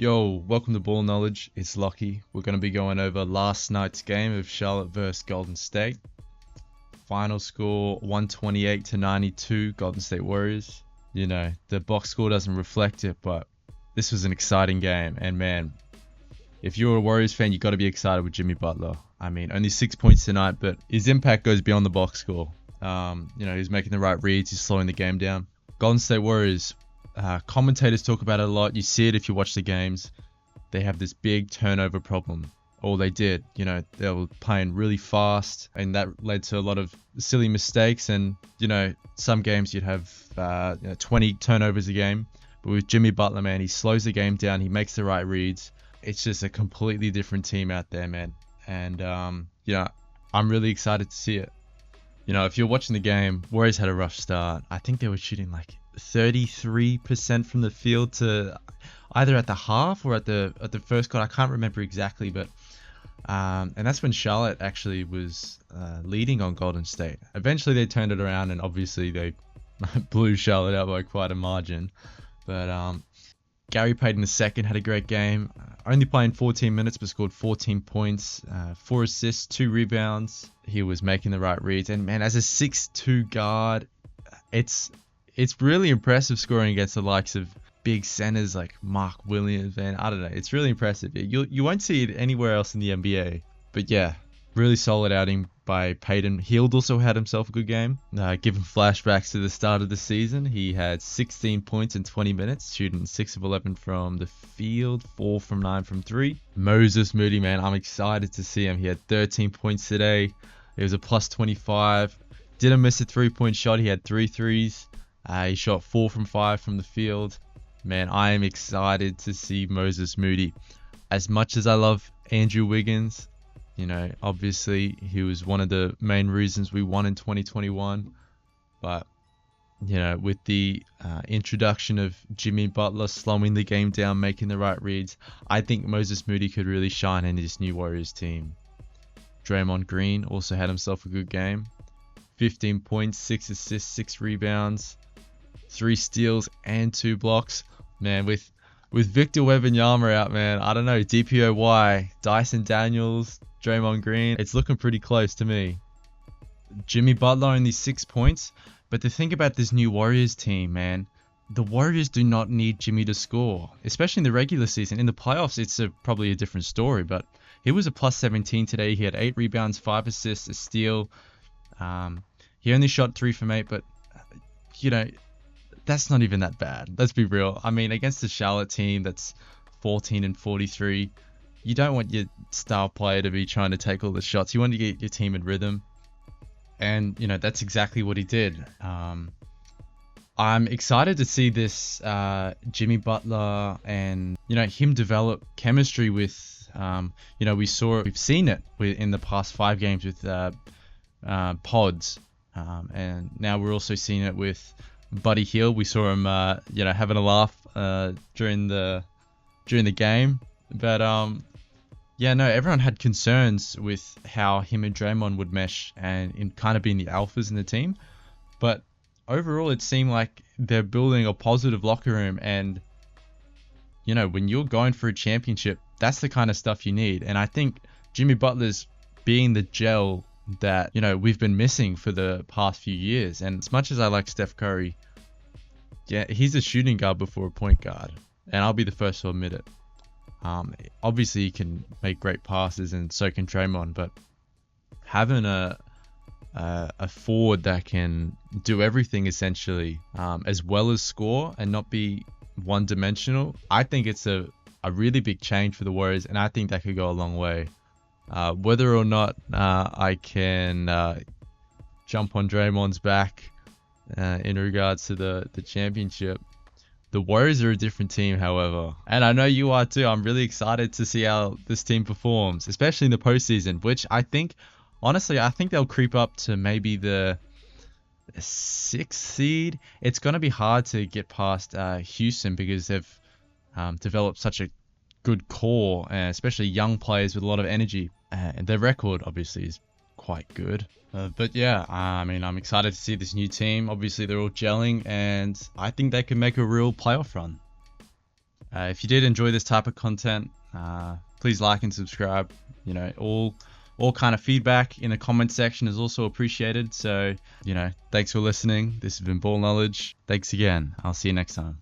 Yo, welcome to Ball Knowledge. It's Lockie. We're going to be going over last night's game of Charlotte versus Golden State. Final score 128 to 92, Golden State Warriors. You know, the box score doesn't reflect it, but this was an exciting game. And man, if you're a Warriors fan, you got to be excited with Jimmy Butler. I mean, only 6 points tonight, but his impact goes beyond the box score. He's making the right reads. He's slowing the game down. Golden State Warriors. Commentators talk about it a lot. You see it if you watch the games. They have this big turnover problem. All they did, they were playing really fast, and that led to a lot of silly mistakes. And some games you'd have 20 turnovers a game. But with Jimmy Butler, man, he slows the game down. He makes the right reads. It's just a completely different team out there, man. And I'm really excited to see it. If you're watching the game, Warriors had a rough start. I think they were shooting like 33% from the field to either at the half or at the first quarter. I can't remember exactly, but and that's when Charlotte actually was leading on Golden State. Eventually they turned it around, and obviously they blew Charlotte out by quite a margin. But Gary Payton II had a great game, only playing 14 minutes but scored 14 points, 4 assists, 2 rebounds. He was making the right reads, and man, as a 6'2 guard, it's really impressive scoring against the likes of big centers like Mark Williams, and I don't know, it's really impressive. You won't see it anywhere else in the NBA. But yeah, really solid outing by Payton. Hield also had himself a good game. Given flashbacks to the start of the season, he had 16 points in 20 minutes, shooting 6 of 11 from the field, 4 from 9 from 3. Moses Moody, man, I'm excited to see him. He had 13 points today. It was a plus 25. Didn't miss a 3-point shot. He had 3 threes. He shot 4 from 5 from the field. Man, I am excited to see Moses Moody. As much as I love Andrew Wiggins, obviously he was one of the main reasons we won in 2021. But, with the introduction of Jimmy Butler slowing the game down, making the right reads, I think Moses Moody could really shine in this new Warriors team. Draymond Green also had himself a good game. 15 points, 6 assists, 6 rebounds, 3 steals, and 2 blocks. Man, with Victor Wembanyama out, man, I don't know, DPOY, Dyson Daniels, Draymond Green, it's looking pretty close to me. Jimmy Butler only 6 points, but the thing about this new Warriors team, man, the Warriors do not need Jimmy to score, especially in the regular season. In the playoffs, it's probably a different story, but he was a plus 17 today. He had 8 rebounds, 5 assists, a steal. He only shot 3 from 8, but, that's not even that bad. Let's be real. I mean, against the Charlotte team that's 14 and 43, you don't want your star player to be trying to take all the shots. You want to get your team in rhythm. And, that's exactly what he did. I'm excited to see this Jimmy Butler and, him develop chemistry with, we've seen it in the past 5 games with Pods. And now we're also seeing it with Buddy Hield. We saw him, having a laugh during the game. But everyone had concerns with how him and Draymond would mesh and in kind of being the alphas in the team. But overall, it seemed like they're building a positive locker room. And when you're going for a championship, that's the kind of stuff you need. And I think Jimmy Butler's being the gel that we've been missing for the past few years. And as much as I like Steph Curry, he's a shooting guard before a point guard, and I'll be the first to admit it. Obviously he can make great passes, and so can Draymond, but having a forward that can do everything essentially, as well as score and not be one-dimensional, I think it's a really big change for the Warriors, and I think that could go a long way. Whether or not I can jump on Draymond's back in regards to the championship, the Warriors are a different team, however. And I know you are too. I'm really excited to see how this team performs, especially in the postseason, which I think they'll creep up to maybe the 6th seed. It's going to be hard to get past Houston because they've developed such a good core, especially young players with a lot of energy. And their record obviously is quite good. But yeah, I'm excited to see this new team. Obviously, they're all gelling, and I think they can make a real playoff run. If you did enjoy this type of content, please like and subscribe. You know, all kind of feedback in the comment section is also appreciated. So, you know, thanks for listening. This has been Ball Knowledge. Thanks again. I'll see you next time.